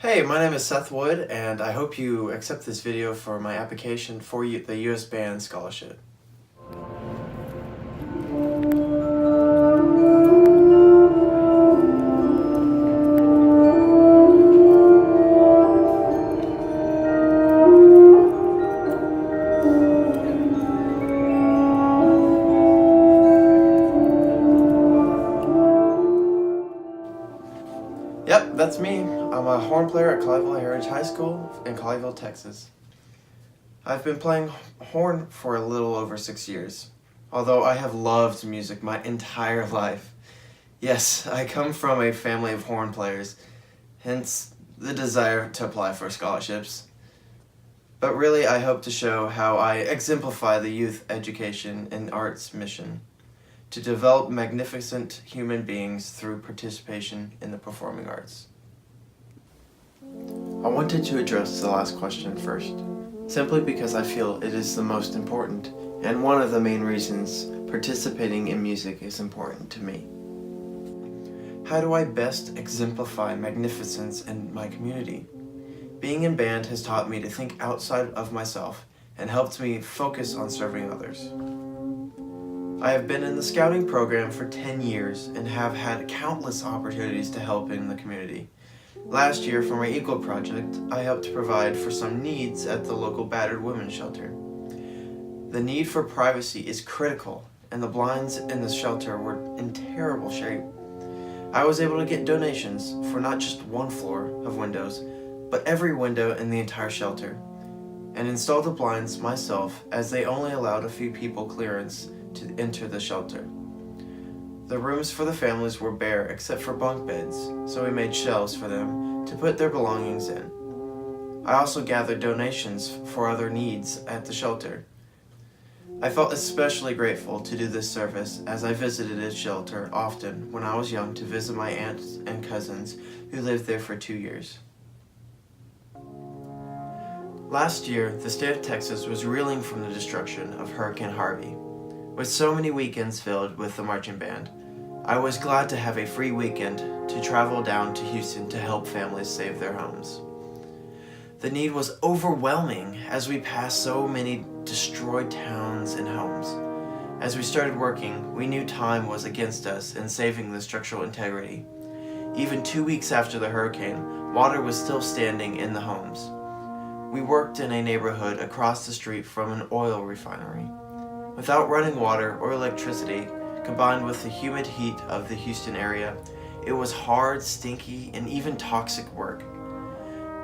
Hey, my name is Seth Wood, and I hope you accept this video for my application for the U.S. Band Scholarship. Yep, that's me. I'm a horn player at Colleyville Heritage High School in Colleyville, Texas. I've been playing horn for a little over 6 years, although I have loved music my entire life. Yes, I come from a family of horn players, hence the desire to apply for scholarships. But really, I hope to show how I exemplify the youth education and arts mission to develop magnificent human beings through participation in the performing arts. I wanted to address the last question first, simply because I feel it is the most important and one of the main reasons participating in music is important to me. How do I best exemplify magnificence in my community? Being in band has taught me to think outside of myself and helped me focus on serving others. I have been in the scouting program for 10 years and have had countless opportunities to help in the community. Last year, for my Eagle project, I helped provide for some needs at the local battered women's shelter. The need for privacy is critical, and the blinds in the shelter were in terrible shape. I was able to get donations for not just one floor of windows, but every window in the entire shelter, and installed the blinds myself as they only allowed a few people clearance to enter the shelter. The rooms for the families were bare except for bunk beds, so we made shelves for them to put their belongings in. I also gathered donations for other needs at the shelter. I felt especially grateful to do this service as I visited a shelter often when I was young to visit my aunts and cousins who lived there for 2 years. Last year, the state of Texas was reeling from the destruction of Hurricane Harvey. With so many weekends filled with the marching band, I was glad to have a free weekend to travel down to Houston to help families save their homes. The need was overwhelming as we passed so many destroyed towns and homes. As we started working, we knew time was against us in saving the structural integrity. Even 2 weeks after the hurricane, water was still standing in the homes. We worked in a neighborhood across the street from an oil refinery. Without running water or electricity, combined with the humid heat of the Houston area, it was hard, stinky, and even toxic work.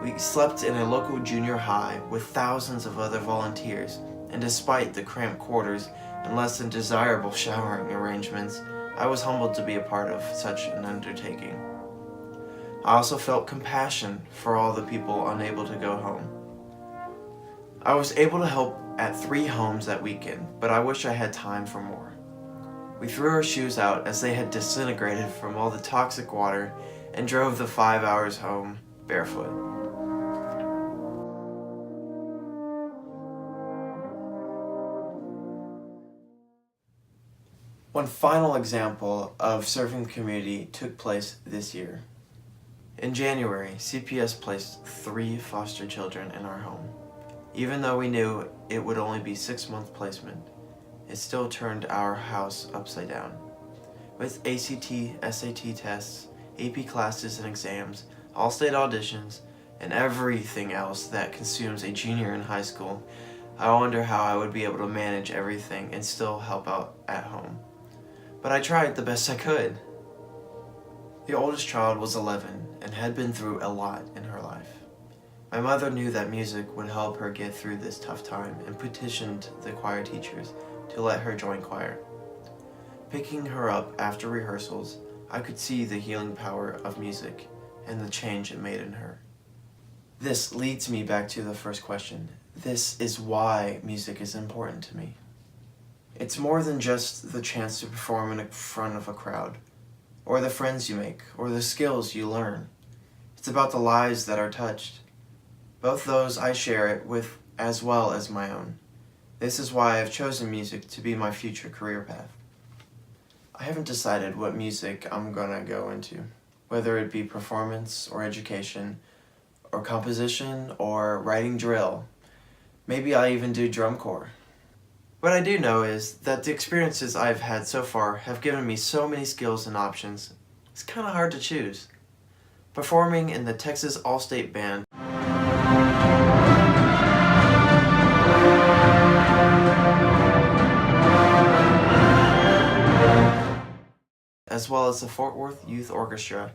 We slept in a local junior high with thousands of other volunteers, and despite the cramped quarters and less than desirable showering arrangements, I was humbled to be a part of such an undertaking. I also felt compassion for all the people unable to go home. I was able to help at 3 homes that weekend, but I wish I had time for more. We threw our shoes out as they had disintegrated from all the toxic water and drove the 5 hours home barefoot. One final example of serving the community took place this year. In January, CPS placed 3 foster children in our home. Even though we knew it would only be 6-month placement, it still turned our house upside down. With ACT, SAT tests, AP classes and exams, all-state auditions, and everything else that consumes a junior in high school, I wonder how I would be able to manage everything and still help out at home. But I tried the best I could. The oldest child was 11 and had been through a lot in her life. My mother knew that music would help her get through this tough time and petitioned the choir teachers to let her join choir. Picking her up after rehearsals, I could see the healing power of music and the change it made in her. This leads me back to the first question. This is why music is important to me. It's more than just the chance to perform in front of a crowd, or the friends you make, or the skills you learn. It's about the lives that are touched. Both those I share it with as well as my own. This is why I've chosen music to be my future career path. I haven't decided what music I'm gonna go into, whether it be performance or education or composition, or writing drill. Maybe I'll even do drum corps. What I do know is that the experiences I've had so far have given me so many skills and options, it's kind of hard to choose. Performing in the Texas All-State Band, as well as the Fort Worth Youth Orchestra,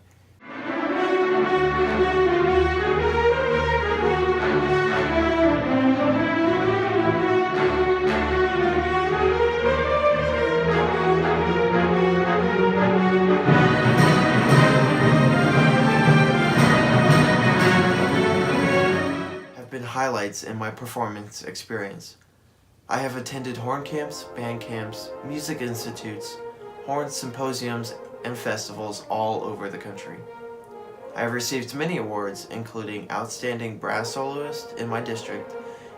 have been highlights in my performance experience. I have attended horn camps, band camps, music institutes, horn symposiums, and festivals all over the country. I have received many awards, including Outstanding Brass Soloist in my district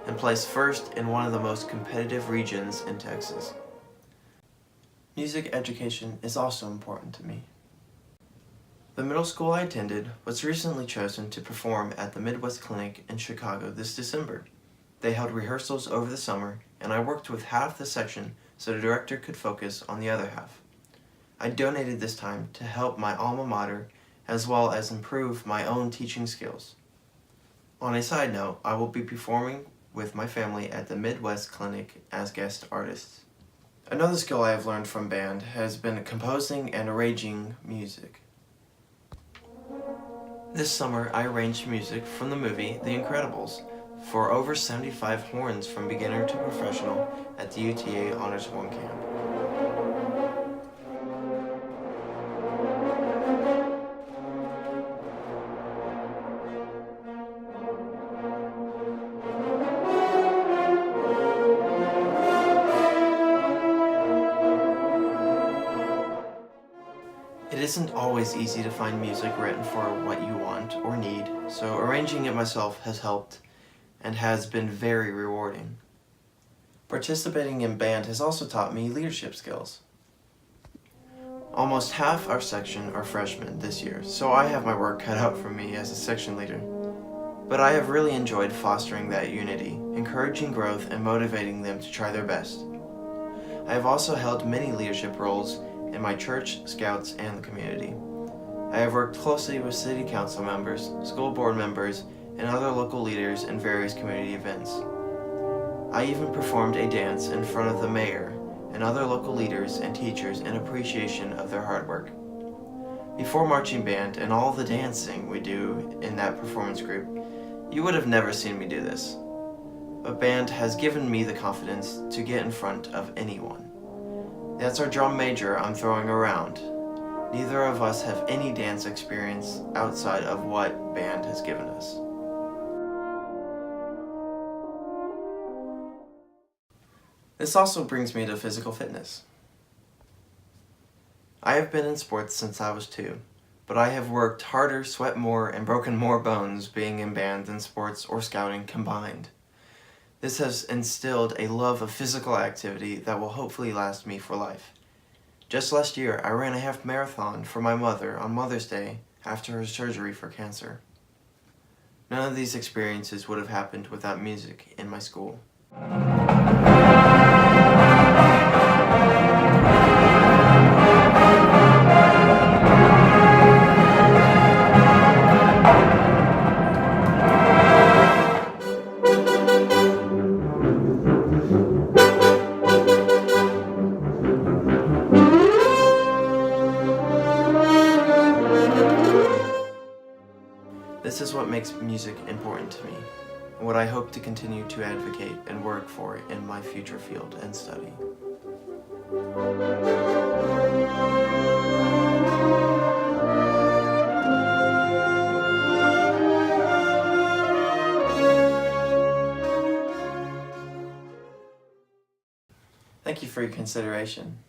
and placed first in one of the most competitive regions in Texas. Music education is also important to me. The middle school I attended was recently chosen to perform at the Midwest Clinic in Chicago this December. They held rehearsals over the summer, and I worked with half the section so the director could focus on the other half. I donated this time to help my alma mater as well as improve my own teaching skills. On a side note, I will be performing with my family at the Midwest Clinic as guest artists. Another skill I have learned from band has been composing and arranging music. This summer I arranged music from the movie The Incredibles for over 75 horns from beginner to professional at the UTA Honors Horn Camp. It isn't always easy to find music written for what you want or need, so arranging it myself has helped and has been very rewarding. Participating in band has also taught me leadership skills. Almost half our section are freshmen this year, so I have my work cut out for me as a section leader. But I have really enjoyed fostering that unity, encouraging growth, and motivating them to try their best. I have also held many leadership roles in my church, scouts, and the community. I have worked closely with city council members, school board members, and other local leaders in various community events. I even performed a dance in front of the mayor and other local leaders and teachers in appreciation of their hard work. Before marching band and all the dancing we do in that performance group, you would have never seen me do this. But band has given me the confidence to get in front of anyone. That's our drum major I'm throwing around. Neither of us have any dance experience outside of what band has given us. This also brings me to physical fitness. I have been in sports since I was 2, but I have worked harder, sweat more, and broken more bones being in band than sports or scouting combined. This has instilled a love of physical activity that will hopefully last me for life. Just last year, I ran a half marathon for my mother on Mother's Day after her surgery for cancer. None of these experiences would have happened without music in my school. This is what makes music important to me, and what I hope to continue to advocate and work for in my future field and study. Thank you for your consideration.